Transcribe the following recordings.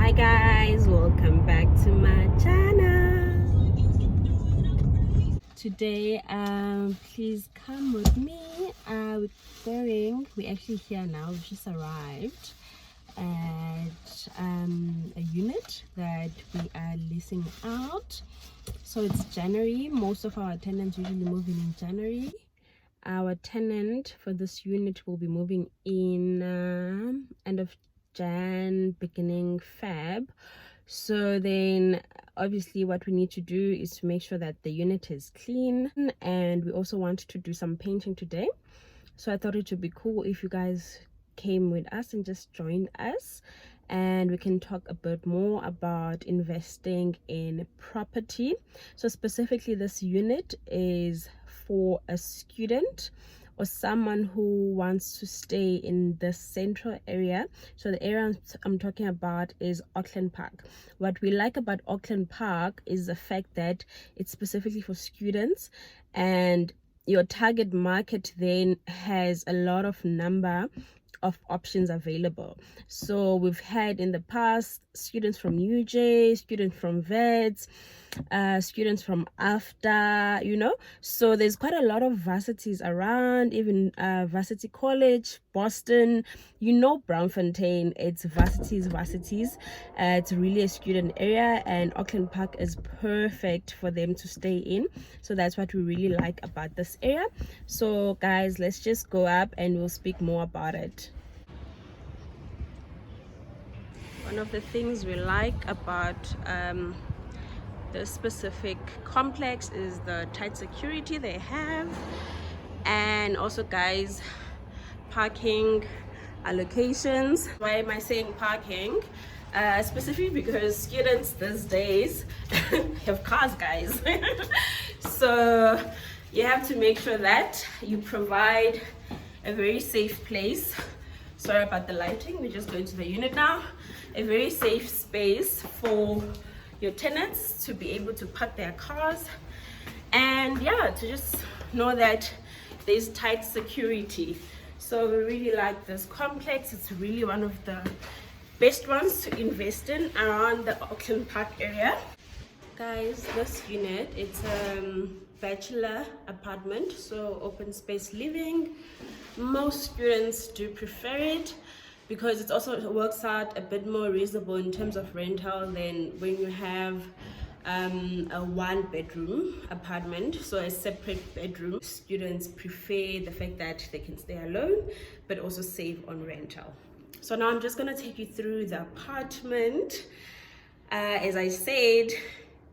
Hi guys, welcome back to my channel. Today please come with me. We're actually here now. We've just arrived at a unit that we are leasing out. So it's January. Most of our tenants usually move in January. Our tenant for this unit will be moving in end of Jan, beginning Feb. So then obviously what we need to do is to make sure that the unit is clean, and we also want to do some painting today. So I thought it would be cool if you guys came with us and just joined us, and we can talk a bit more about investing in property. So specifically this unit is for a student or someone who wants to stay in the central area. So the area I'm talking about is Auckland Park. What we like about Auckland Park is the fact that it's specifically for students, and your target market then has a lot of number of options available. So we've had in the past students from UJ, students from VETS, students from AFTA, so there's quite a lot of varsities around, even Varsity College, Boston, Braamfontein. It's varsities. It's really a student area, and Auckland Park is perfect for them to stay in. So that's what we really like about this area. So guys, let's just go up and we'll speak more about it. One of the things we like about this specific complex is the tight security they have, and also guys, parking allocations. Why am I saying parking? Specifically because students these days have cars, guys. So you have to make sure that you provide a very safe place. Sorry about the lighting, we're just going to the unit now. A very safe space for your tenants to be able to park their cars, and to just know that there's tight security. So we really like this complex. It's really one of the best ones to invest in around the Auckland Park area. Guys, this unit, it's a bachelor apartment, so open space living. Most students do prefer it because it works out a bit more reasonable in terms of rental than when you have a one-bedroom apartment, so a separate bedroom. Students prefer the fact that they can stay alone but also save on rental. So now I'm just going to take you through the apartment. As I said,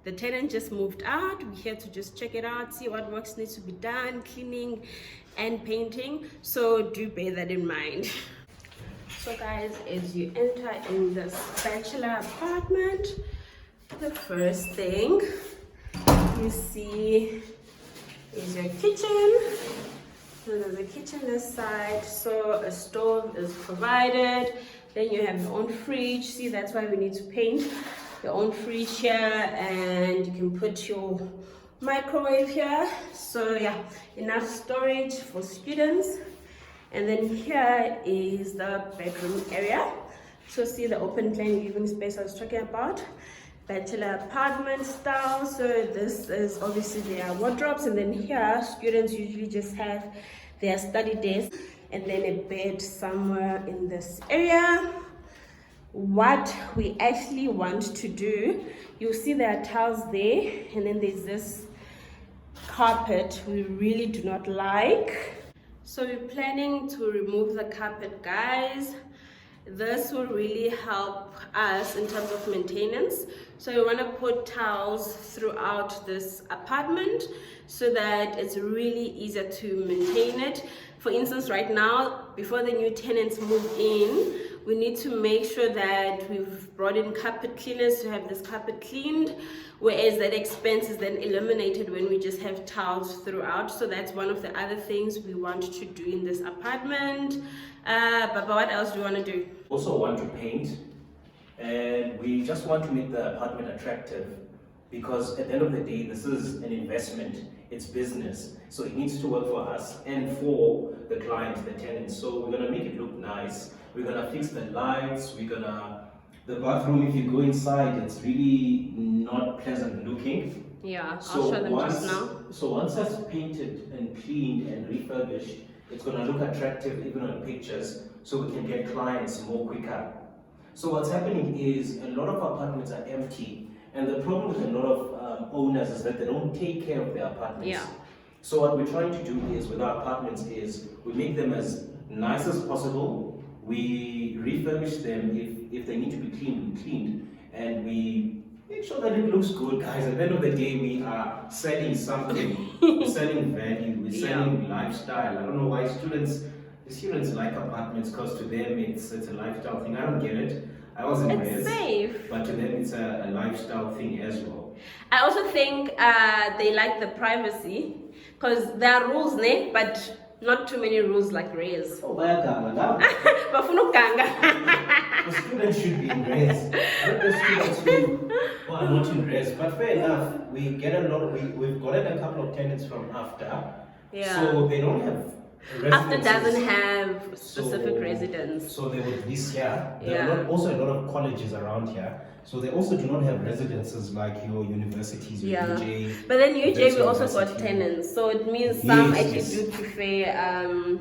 the tenant just moved out. We're here to just check it out, see what works needs to be done, cleaning and painting, so do bear that in mind. So guys, as you enter in this bachelor apartment, the first thing you see is your kitchen. So there's a kitchen this side, so a stove is provided. Then you have your own fridge. See, that's why we need to paint. Your own fridge here, and you can put your microwave here. So yeah, enough storage for students. And then here is the bedroom area. So see the open plan living space I was talking about, bachelor apartment style. So this is obviously their wardrobes, and then here students usually just have their study desk and then a bed somewhere in this area. What we actually want to do, you'll see there are tiles there, and then there's this carpet we really do not like. So we're planning to remove the carpet, guys. This will really help us in terms of maintenance. So we want to put tiles throughout this apartment so that it's really easier to maintain it. For instance, right now, before the new tenants move in, we need to make sure that we've brought in carpet cleaners to have this carpet cleaned, whereas that expense is then eliminated when we just have tiles throughout. So that's one of the other things we want to do in this apartment. But what else do you want to do? Also want to paint, and we just want to make the apartment attractive, because at the end of the day, this is an investment, it's business, so it needs to work for us and for the client, the tenant. So we're going to make it look nice. We're going to fix the lights, we're going to The bathroom, if you go inside, it's really not pleasant looking. Yeah, So I'll show them once, just now. so once that's painted and cleaned and refurbished, it's going to look attractive even on pictures, so we can get clients more quicker. So what's happening is a lot of apartments are empty, and the problem with a lot of owners is that they don't take care of their apartments. Yeah. So what we're trying to do is with our apartments is we make them as nice as possible. We refurbish them if they need to be cleaned, and we make sure that it looks good, guys. At the end of the day, we are selling something. We're selling value. We're selling lifestyle. I don't know why the students like apartments, because to them it's a lifestyle thing. I don't get it. I wasn't It's safe. but to them it's a lifestyle thing as well. I also think they like the privacy, because there are rules, but not too many rules like res. Oh, bayaganga now. Bafuna ukuganga. The students should be in res. Not the students who are not in res. But fair enough, we get a lot. We've gotten a couple of tenants from after. Yeah. So they don't have After residences. doesn't have specific residence. So they would this year. There Yeah. are also a lot of colleges around here. So they also do not have residences like your universities, your Yeah. UJ. But then UJ we also University. got tenants, so it means some Yes, actually yes. do prefer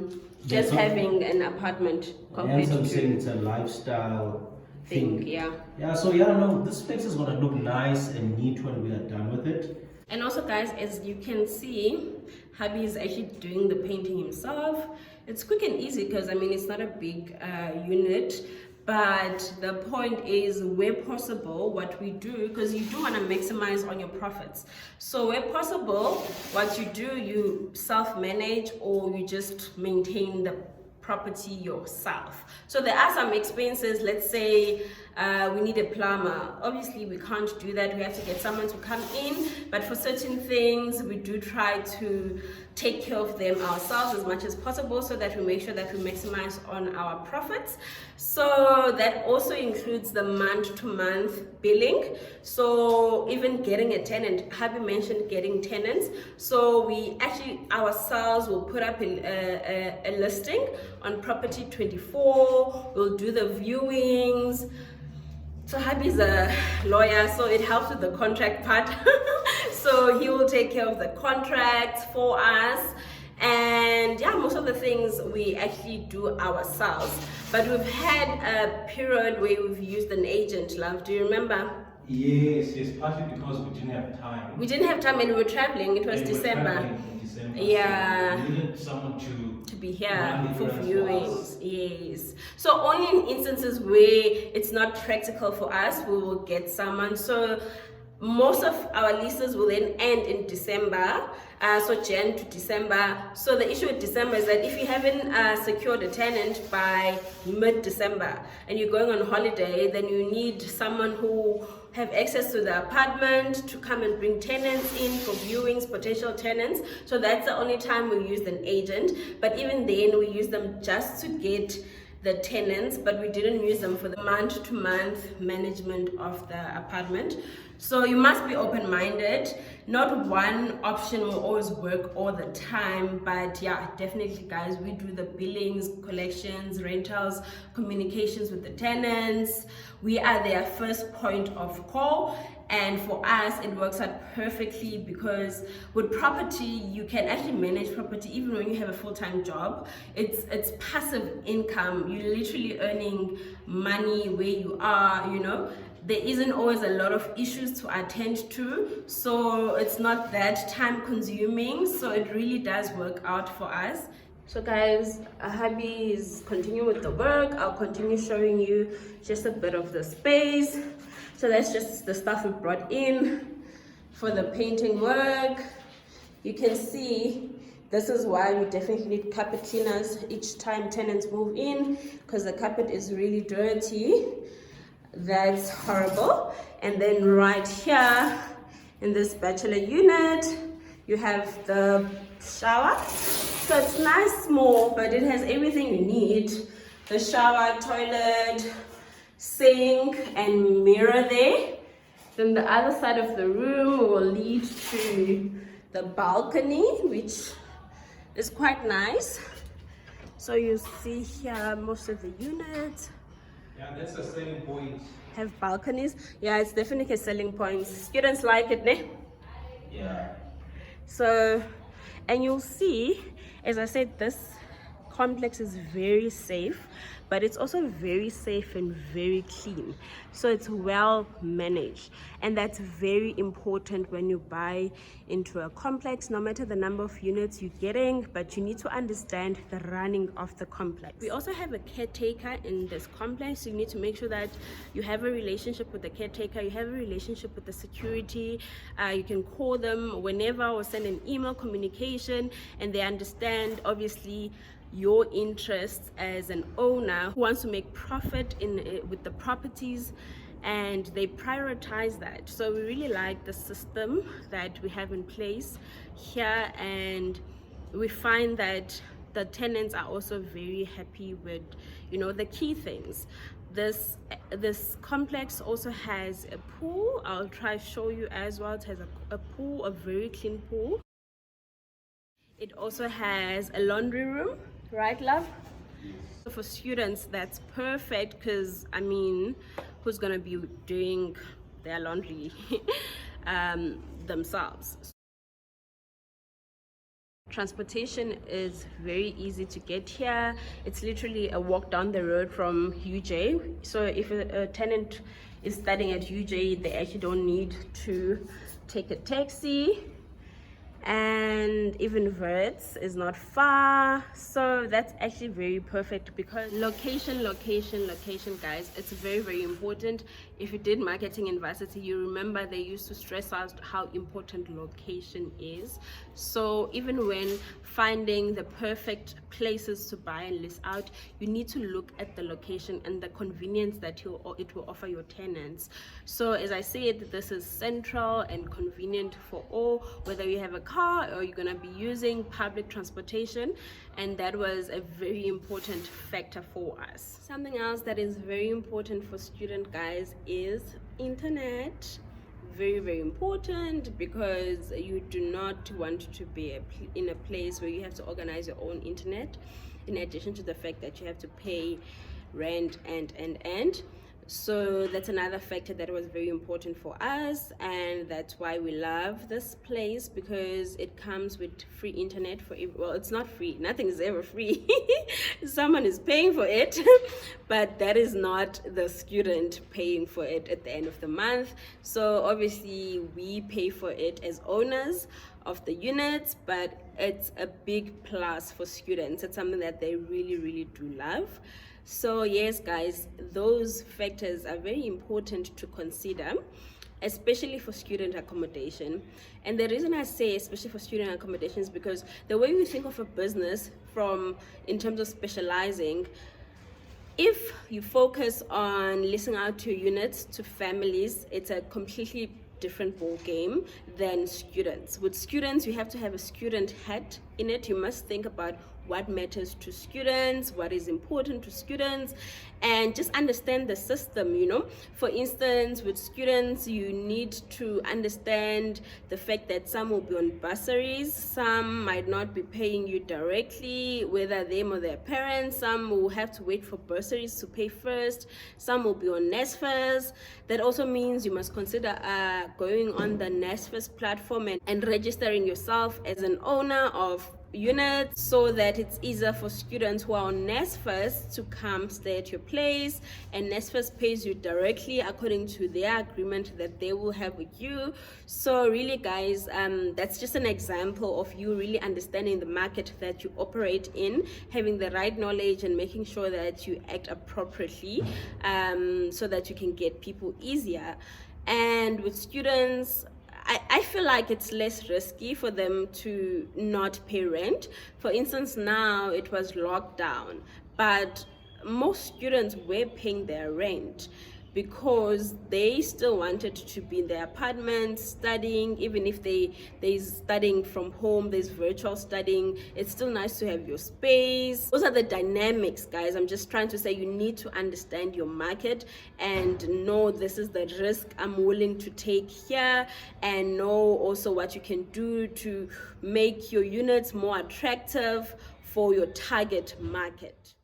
just so- having an apartment compared Hence I'm saying to it's a lifestyle thing. thing. Yeah. Yeah, so yeah, no, this place is gonna look nice and neat when we are done with it. And also, guys, as you can see, hubby is actually doing the painting himself. It's quick and easy because I mean it's not a big unit, but the point is where possible what we do, because you do want to maximize on your profits. So where possible, what you do, you self-manage or you just maintain the property yourself. So there are some expenses. Let's say we need a plumber. Obviously we can't do that, we have to get someone to come in, but for certain things we do try to take care of them ourselves as much as possible, so that we make sure that we maximize on our profits. So that also includes the month-to-month billing. So even getting a tenant, hubby mentioned getting tenants, so we actually ourselves will put up a listing on property 24. We'll do the viewings. So hubby's a lawyer, so it helps with the contract part. So he will take care of the contracts for us, and yeah, most of the things we actually do ourselves. But we've had a period where we've used an agent, love. Do you remember? Yes, partly because we didn't have time. We didn't have time and we were traveling. It was December. Yeah. So we needed someone to Be here run for errands viewings. Yes. So only in instances where it's not practical for us, we will get someone. So most of our leases will then end in December, so Jan to December. So the issue with December is that if you haven't secured a tenant by mid-December and you're going on holiday, then you need someone who have access to the apartment to come and bring tenants in for viewings, potential tenants. So that's the only time we used an agent. But even then we use them just to get the tenants, but we didn't use them for the month-to-month management of the apartment. So you must be open-minded. Not one option will always work all the time, but yeah, definitely guys, we do the billings, collections, rentals, communications with the tenants. We are their first point of call, and for us it works out perfectly, because with property you can actually manage property even when you have a full-time job. It's passive income. You're literally earning money where you are, you know. There isn't always a lot of issues to attend to, so it's not that time consuming, so it really does work out for us. So guys, hubby is continuing with the work. I'll continue showing you just a bit of the space. So that's just the stuff we brought in for the painting work. You can see this is why we definitely need carpet cleaners each time tenants move in, because the carpet is really dirty. That's horrible. And then right here in this bachelor unit you have the shower. So it's nice, small, but it has everything you need. The shower, toilet, sink and mirror there. Then the other side of the room will lead to the balcony, which is quite nice. So you see here most of the units. Yeah, that's the selling point have balconies. Yeah, it's definitely a selling point. Students like it, ne? Yeah. So, and you'll see, as I said, this complex is very safe, but it's also very safe and very clean. So it's well managed, and that's very important when you buy into a complex, no matter the number of units you're getting, but you need to understand the running of the complex. We also have a caretaker in this complex. You need to make sure that you have a relationship with the caretaker, you have a relationship with the security. You can call them whenever or send an email communication, and they understand obviously your interests as an owner who wants to make profit with the properties, and they prioritize that. So we really like the system that we have in place here, and we find that the tenants are also very happy with, you know, the key things. This complex also has a pool. I'll try to show you as well. It has a pool, a very clean pool. It also has a laundry room, right, love? For students, that's perfect, because I mean, who's gonna be doing their laundry themselves? Transportation is very easy to get here. It's literally a walk down the road from UJ. So if a tenant is studying at UJ, they actually don't need to take a taxi. And even Verts is not far, so that's actually very perfect, because location, guys, it's very, very important. If you did marketing in varsity, you remember they used to stress out how important location is. So even when finding the perfect places to buy and list out, you need to look at the location and the convenience that it will offer your tenants. So as I said, this is central and convenient for all, whether you have a car or you're gonna be using public transportation, and that was a very important factor for us. Something else that is very important for student guys is internet. Very, very important, because you do not want to be in a place where you have to organize your own internet, in addition to the fact that you have to pay rent and so that's another factor that was very important for us, and that's why we love this place, because it comes with free internet for well, it's not free, nothing is ever free. Someone is paying for it, but that is not the student paying for it at the end of the month. So obviously we pay for it as owners of the units, but it's a big plus for students. It's something that they really, really do love. So yes, guys, those factors are very important to consider, especially for student accommodation. And the reason I say especially for student accommodation is because the way we think of a business in terms of specializing, if you focus on leasing out your units to families, it's a completely different ball game than students. With students, you have to have a student hat in it. You must think about what matters to students, what is important to students, and just understand the system, you know. For instance, with students, you need to understand the fact that some will be on bursaries, some might not be paying you directly, whether them or their parents. Some will have to wait for bursaries to pay first, some will be on NSFAS. That also means you must consider going on the NSFAS platform and registering yourself as an owner of units, so that it's easier for students who are on NSFAS to come stay at your place, and NSFAS pays you directly according to their agreement that they will have with you. So really, guys, that's just an example of you really understanding the market that you operate in, having the right knowledge and making sure that you act appropriately, so that you can get people easier. And with students, I feel like it's less risky for them to not pay rent. For instance, now it was locked down, but most students were paying their rent because they still wanted to be in their apartments studying. Even if there's studying from home, there's virtual studying, it's still nice to have your space. Those are the dynamics, guys. I'm just trying to say you need to understand your market and know this is the risk I'm willing to take here, and know also what you can do to make your units more attractive for your target market.